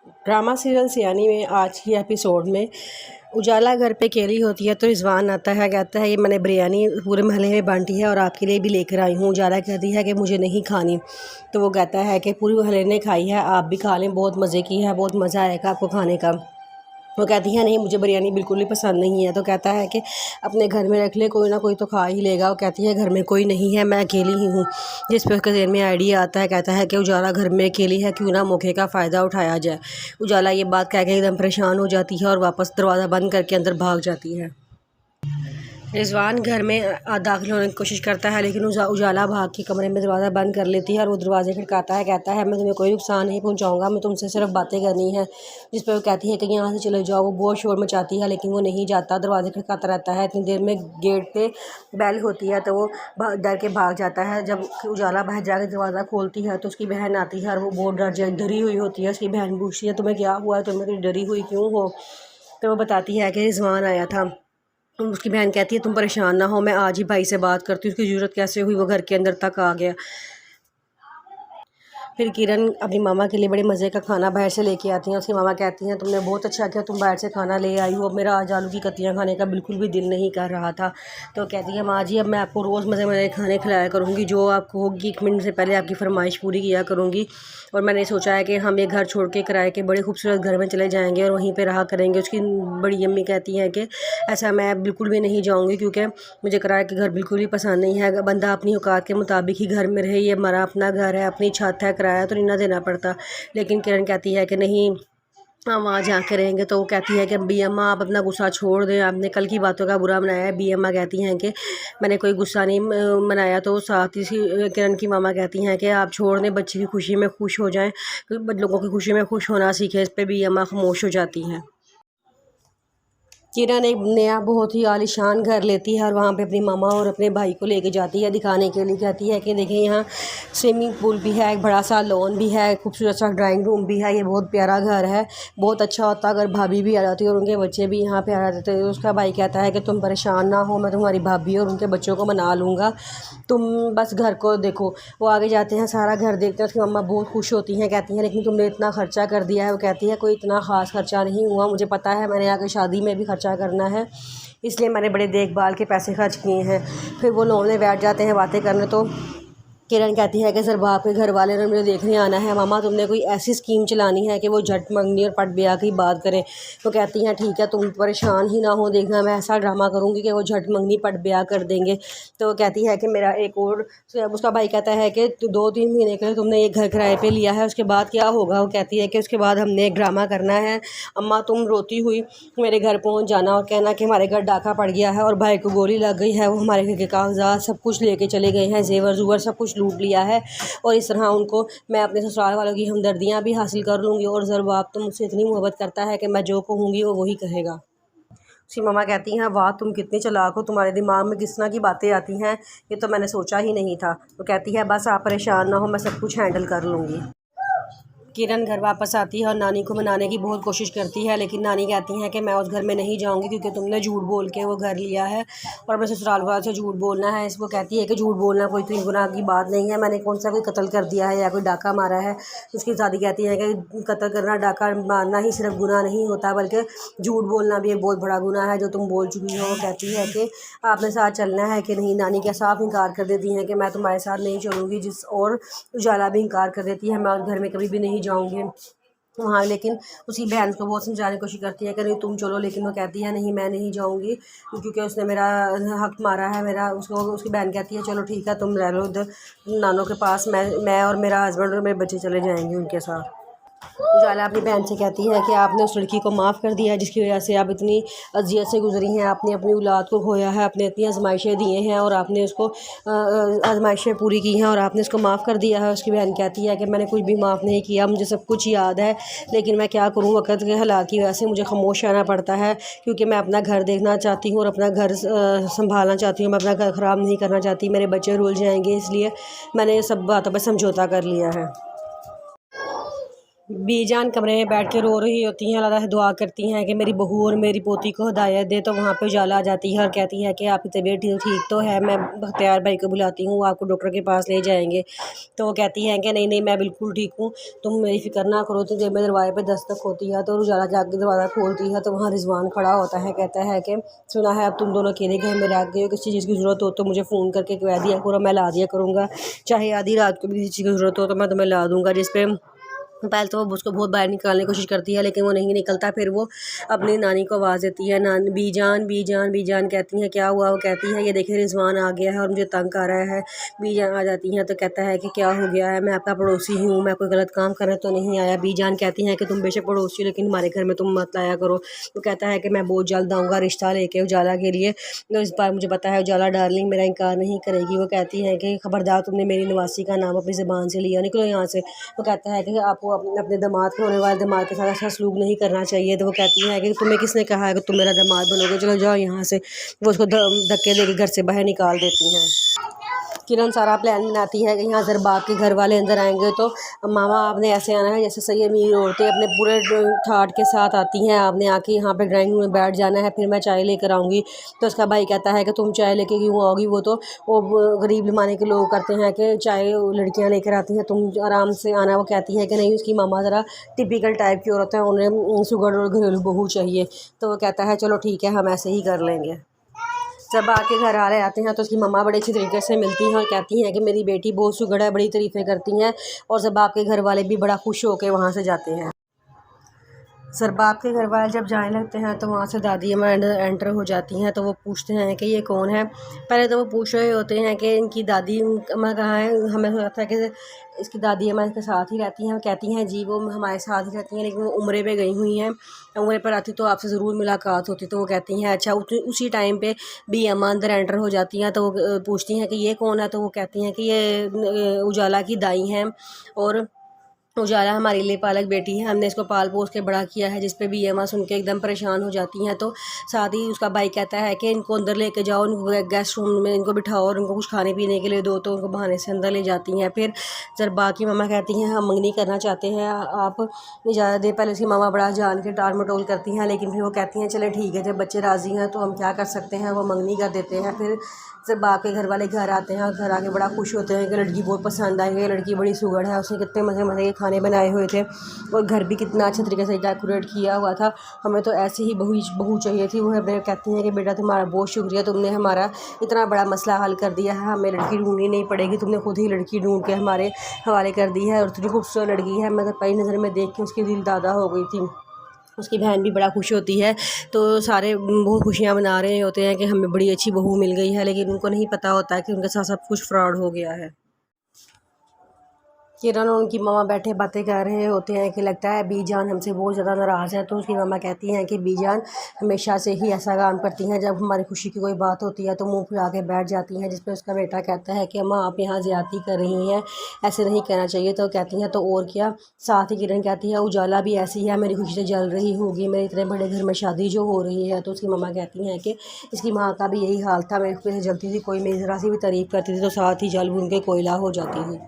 Drama serial सियानी में आज की एपिसोड में उजाला घर पे अकेली होती है तो रिजवान आता है, कहता है ये मैंने बिरयानी पूरे महल्ले में बांटी है और आपके लिए भी लेकर आई हूँ। उजाला कहती है कि मुझे नहीं खानी, तो वो कहता है कि पूरी महल्ले ने खाई है, आप भी खा लें, बहुत मज़े की है, बहुत मज़ा आएगा आपको खाने का। वो कहती है नहीं, मुझे बिरयानी बिल्कुल भी पसंद नहीं है। तो कहता है कि अपने घर में रख ले, कोई ना कोई तो खा ही लेगा। वो कहती है घर में कोई नहीं है, मैं अकेली ही हूँ। जिस पर उसके ज़हन में आइडिया आता है, कहता है कि उजाला घर में अकेली है, क्यों ना मौके का फ़ायदा उठाया जाए। उजाला ये बात कह के एकदम परेशान हो जाती है और वापस दरवाज़ा बंद करके अंदर भाग जाती है। रिजवान घर में दाखिल होने की कोशिश करता है, लेकिन उजाला भाग के कमरे में दरवाज़ा बंद कर लेती है और वो दरवाज़े खटकाता है। कहता है मैं तुम्हें कोई नुकसान नहीं पहुंचाऊंगा, मैं तुमसे सिर्फ बातें करनी है। जिस पर वो कहती है कि यहाँ से चले जाओ। वो बहुत शोर मचाती है, लेकिन वो नहीं जाता, दरवाज़े खटकाता रहता है। इतनी देर में गेट पे बेल होती है, तो वो डर के भाग जाता है। जब उजाला बाहर जाकर दरवाज़ा खोलती है तो उसकी बहन आती है और वो बहुत डरी हुई होती है। उसकी बहन पूछती है तुम्हें क्या हुआ, तुम्हें डरी हुई क्यों हो? तो वो बताती है कि रिजवान आया था। उसकी बहन कहती है तुम परेशान ना हो, मैं आज ही भाई से बात करती हूँ, उसकी ज़रूरत कैसे हुई, वो घर के अंदर तक आ गया। फिर किरण अपनी मामा के लिए बड़े मज़े का खाना बाहर से लेके आती हैं। उसकी मामा कहती हैं तुमने बहुत अच्छा किया, तुम बाहर से खाना ले आई हो, मेरा आज आलू की कतलियाँ खाने का बिल्कुल भी दिल नहीं कर रहा था। तो कहती है माँ जी अब मैं आपको रोज़ मज़े मज़े खाने खिलाया करूँगी, जो आपको होगी 1 मिनट से पहले आपकी फरमाइश पूरी किया करूँगी। और मैंने सोचा है कि हम ये घर छोड़ के किराए के बड़े खूबसूरत घर में चले जाएंगे और वहीं पे रहा करेंगे। उसकी बड़ी अम्मी कहती हैं कि ऐसा मैं बिल्कुल भी नहीं जाऊँगी, क्योंकि मुझे किराए के घर बिल्कुल भी पसंद नहीं है। बंदा अपनी औकात के मुताबिक ही घर में रहे, ये हमारा अपना घर है, अपनी छत है, किराया तो नहीं ना देना पड़ता। लेकिन किरण कहती है कि नहीं, हम वहाँ जाके रहेंगे। तो वो कहती है कि बी अम्मा आप अपना गुस्सा छोड़ दें, आपने कल की बातों का बुरा मनाया है। बी अम्मा कहती हैं कि मैंने कोई गुस्सा नहीं मनाया। तो साथ ही किरण की मामा कहती हैं कि आप छोड़ दें, बच्चे की खुशी में खुश हो जाएं, लोगों की खुशी में खुश होना सीखें। इस पर बी अम्मा खामोश हो जाती हैं। किरण एक नया बहुत ही आलीशान घर लेती है और वहाँ पे अपनी मामा और अपने भाई को लेके जाती है दिखाने के लिए। कहती है कि देखें यहाँ स्विमिंग पूल भी है, एक बड़ा सा लॉन भी है, खूबसूरत सा ड्राइंग रूम भी है, ये बहुत प्यारा घर है। बहुत अच्छा होता अगर भाभी भी आ जाती और उनके बच्चे भी यहाँ पे आ जाते। तो उसका भाई कहता है कि तुम परेशान ना हो, मैं तुम्हारी भाभी और उनके बच्चों को मना लूँगा, तुम बस घर को देखो। वो आगे जाते हैं, सारा घर देखते हैं। उसकी मम्मा बहुत खुश होती हैं, कहती हैं लेकिन तुमने इतना खर्चा कर दिया है। वो कहती है कोई इतना ख़ास खर्चा नहीं हुआ, मुझे पता है मैंने आगे शादी में भी खर्चा करना है, इसलिए मैंने बड़े देखभाल के पैसे खर्च किए हैं। फिर वो लोग में बैठ जाते हैं बातें करने। तो किरण कहती है कि सर बाप के घर वाले ने मुझे देखने आना है, मामा तुमने कोई ऐसी स्कीम चलानी है कि वो झट मंगनी और पट ब्याह की बात करें। तो कहती हैं ठीक है, तुम परेशान ही ना हो, देखना मैं ऐसा ड्रामा करूँगी कि वो झट मंगनी पट ब्याह कर देंगे। तो कहती है कि मेरा एक और, उसका भाई कहता है कि 2-3 महीने के लिए तुमने एक घर किराए पे लिया है, उसके बाद क्या होगा? वो कहती है कि उसके बाद हमने एक ड्रामा करना है, अम्मा तुम रोती हुई मेरे घर पहुँच जाना और कहना कि हमारे घर डाका पड़ गया है और भाई को गोली लग गई है, वो हमारे घर के कागजात सब कुछ लेके चले गए हैं, जेवर जुवर सब कुछ लूट लिया है। और इस तरह उनको मैं अपने ससुराल वालों की हमदर्दियाँ भी हासिल कर लूँगी और ज़रबाब तो मुझसे इतनी मोहब्बत करता है कि मैं जो कहूँगी वो वही कहेगा। उसकी मम्मा कहती हैं वाह तुम कितनी चालाक हो, तुम्हारे दिमाग में किस तरह की बातें आती हैं, ये तो मैंने सोचा ही नहीं था। तो कहती है बस आप परेशान ना हो, मैं सब कुछ हैंडल कर लूँगी। किरण घर वापस आती है और नानी को मनाने की बहुत कोशिश करती है, लेकिन नानी कहती हैं कि मैं उस घर में नहीं जाऊंगी क्योंकि तुमने झूठ बोल के वो घर लिया है और मैं ससुराल वालों से झूठ बोलना है। इसको कहती है कि झूठ बोलना कोई इतनी गुनाह की बात नहीं है, मैंने कौन सा कोई कत्ल कर दिया है या कोई डाका मारा है। उसकी दादी कहती है कि कत्ल करना डाका मारना ही सिर्फ गुनाह नहीं होता, बल्कि झूठ बोलना भी एक बहुत बड़ा गुनाह है जो तुम बोल चुकी हो। कहती है कि आपने साथ चलना है कि नहीं। नानी के साफ इनकार कर देती हैं कि मैं तुम्हारे साथ नहीं चलूँगी। और उजाला भी इनकार कर देती है, मैं उस घर में कभी भी नहीं जाऊंगी वहाँ। लेकिन उसकी बहन को बहुत समझाने की कोशिश करती है कि नहीं तुम चलो, लेकिन वो कहती है नहीं मैं नहीं जाऊँगी क्योंकि उसने मेरा हक मारा है मेरा। उसकी बहन कहती है चलो ठीक है तुम रह लो उधर नानों के पास, मैं और मेरा हस्बैंड और मेरे बच्चे चले जाएंगे उनके साथ। उजाला अपनी बहन से कहती है कि आपने उस लड़की को माफ़ कर दिया है जिसकी वजह से आप इतनी अजियत से गुजरी हैं, आपने अपनी औलाद को खोया है, आपने इतनी आजमाइशें दिए हैं और आपने उसको आजमाइशें पूरी की हैं और आपने उसको माफ़ कर दिया है। उसकी बहन कहती है कि मैंने कुछ भी माफ़ नहीं किया, मुझे सब कुछ याद है, लेकिन मैं क्या करूँ, वक़्त के हालात की वजह से मुझे खामोश रहना पड़ता है क्योंकि मैं अपना घर देखना चाहती हूँ और अपना घर संभालना चाहती हूँ, मैं अपना घर ख़राब नहीं करना चाहती, मेरे बच्चे रुल जाएंगे, इसलिए मैंने सब बातों पर समझौता कर लिया है। बीजान कमरे में बैठ के रो रही होती हैं, अल्लाह से दुआ करती हैं कि मेरी बहू और मेरी पोती को हिदायत दे। तो वहाँ पे उजाला आ जाती है और कहती है कि आपकी तबीयत ठीक तो है, मैं बख्तियार भाई को बुलाती हूँ, वो आपको डॉक्टर के पास ले जाएंगे। तो वो कहती हैं कि नहीं नहीं, मैं बिल्कुल ठीक हूँ, तुम मेरी फ़िक्र ना करो। तो जब मेरे दरवाजे पर दस्तक होती है तो उजाला जाके दरवाज़ा खोलती है तो वहाँ रिजवान खड़ा होता है। कहता है कि सुना है अब तुम दोनों अकेले घर में रह गए हो, किसी चीज़ की ज़रूरत हो तो मुझे फ़ोन करके कह दिया करो, मैं ला दिया करूँगा, चाहे आधी रात को भी किसी चीज़ की ज़रूरत हो तो मैं तुम्हें ला दूँगा। जिस पे पहले तो वो उसको बहुत बाहर निकालने की कोशिश करती है लेकिन वो नहीं निकलता। फिर वो अपनी नानी को आवाज़ देती है, नान बीजान बीजान बीजान। कहती है क्या हुआ? वो कहती है ये देखिए रिजवान आ गया है और मुझे तंग कर रहा है। बीजान आ जाती हैं तो कहता है कि क्या हो गया है, मैं आपका पड़ोसी हूँ, मैं कोई गलत काम करने तो नहीं आया। बीजान कहती हैं कि तुम बेशक पड़ोसी हो लेकिन हमारे घर में तुम मत आया करो। वो कहता है कि मैं बहुत जल्द आऊँगा रिश्ता लेके उजाला के लिए, तो इस बार मुझे पता है उजाला डार्लिंग मेरा इनकार नहीं करेगी। वो कहती है कि खबरदार तुमने मेरी नवासी का नाम अपनी ज़बान से लिया, निकलो यहाँ से। वो कहता है कि आपको अपने दामाद के होने वाले दामाद के साथ ऐसा सलूक नहीं करना चाहिए। तो वो कहती है कि तुम्हें किसने कहा है कि तुम मेरा दामाद बनोगे, चलो जाओ यहाँ से। वो उसको धक्के देके घर से बाहर निकाल देती हैं। किरण सारा प्लान बनाती है कि यहाँ ज़रबाब के घर वाले अंदर आएंगे तो मामा आपने ऐसे आना है जैसे सही अमीर औरतें अपने पूरे ठाट के साथ आती हैं, आपने आके यहाँ पे ड्राइंग रूम में बैठ जाना है, फिर मैं चाय लेकर आऊँगी। तो उसका भाई कहता है कि तुम चाय लेके क्यों आओगी, वो गरीब जमाने के लोग करते हैं कि चाय लड़कियाँ लेकर आती हैं, तुम आराम से आना। वो कहती है कि नहीं, उसकी मामा ज़रा टिपिकल टाइप की औरत है, उन्हें सुगर और घरेलू बहू चाहिए। तो वो कहता है चलो ठीक है, हम ऐसे ही कर लेंगे। जब आके घर वाले आते हैं तो उसकी मम्मा बड़े अच्छी तरीके से मिलती हैं और कहती हैं कि मेरी बेटी बहुत सुगड़ है, बड़ी तारीफ़ें करती हैं। और जब आपके घर वाले भी बड़ा खुश होकर वहाँ से जाते हैं। सरबाब के घर वाले जब जाने लगते हैं तो वहाँ से दादी अम्मा एंटर हो जाती हैं। तो वो पूछते हैं कि ये कौन है। पहले तो वो पूछ रहे होते हैं कि इनकी दादी अम्मा कहाँ है। हमें लगता है कि इसकी दादी अम्मा इसके साथ ही रहती हैं। वो कहती हैं जी वो हमारे साथ ही रहती हैं लेकिन वो उम्रे पे गई हुई हैं, उम्रे पर आती तो आपसे ज़रूर मुलाकात होती। तो वो कहती हैं अच्छा। उसी टाइम पे भी अम्मा अंदर एंटर हो जाती हैं। तो वो पूछती हैं कि ये कौन है। तो वो कहती हैं कि ये उजाला की दाई हैं और उजाला हमारे लिए पालक बेटी है, हमने इसको पाल पोस के बड़ा किया है। जिस पे भी अम्मा सुन के एकदम परेशान हो जाती हैं। तो साथ ही उसका भाई कहता है कि इनको अंदर लेके जाओ, इनको गेस्ट रूम में इनको बिठाओ और इनको कुछ खाने पीने के लिए दो। तो उनको बहाने से अंदर ले जाती हैं। फिर जब बाकी मामा कहती हैं हम मंगनी करना चाहते हैं, आप इजाज़त दें। पहले उसकी मामा बड़ा जान के टाल मटोल करती हैं लेकिन फिर वो कहती हैं चले ठीक है, जब बच्चे राज़ी हैं तो हम क्या कर सकते हैं, वो मंगनी कर देते हैं। फिर जब बाप के घर वाले घर आते हैं और घर आके बड़ा खुश होते हैं कि लड़की बहुत पसंद आई है, लड़की बड़ी सुगड़ है, उसने कितने मज़े मज़े के खाने बनाए हुए थे और घर भी कितना अच्छे तरीके से डेकोरेट किया हुआ था। हमें तो ऐसी ही बहू चाहिए थी। वो हमें कहती हैं कि बेटा तुम्हारा बहुत शुक्रिया, तुमने हमारा इतना बड़ा मसला हल कर दिया है, हमें लड़की ढूंढनी नहीं पड़ेगी, तुमने खुद ही लड़की ढूंढ के हमारे हवाले कर दी है और इतनी खूबसूरत लड़की है। मैं तो पहली नज़र में देख के उसकी दिल दादा हो गई थी। उसकी बहन भी बड़ा खुश होती है। तो सारे बहुत खुशियाँ मना रहे होते हैं कि हमें बड़ी अच्छी बहू मिल गई है, लेकिन उनको नहीं पता होता है कि उनके साथ सब कुछ फ्रॉड हो गया है। किरण और उनकी मामा बैठे बातें कर रहे होते हैं कि लगता है बीजान हमसे बहुत ज़्यादा नाराज़ है। तो उसकी मामा कहती हैं कि बीजान हमेशा से ही ऐसा काम करती हैं, जब हमारी खुशी की कोई बात होती है तो मुंह फुला के बैठ जाती हैं। जिस पर उसका बेटा कहता है कि अम्मा आप यहाँ ज़्यादती कर रही हैं, ऐसे नहीं कहना चाहिए। तो कहती हैं तो और क्या। साथ ही किरण कहती है उजाला भी ऐसी है, मेरी खुशी से जल रही होगी, मेरे इतने बड़े घर में शादी जो हो रही है। तो उसकी मामा कहती हैं कि इसकी माँ का भी यही हाल था, मेरी खुशी से जलती थी, कोई मेरी ज़रा सी भी तारीफ़ करती थी तो साथ ही जल भून के कोयला हो जाती थी।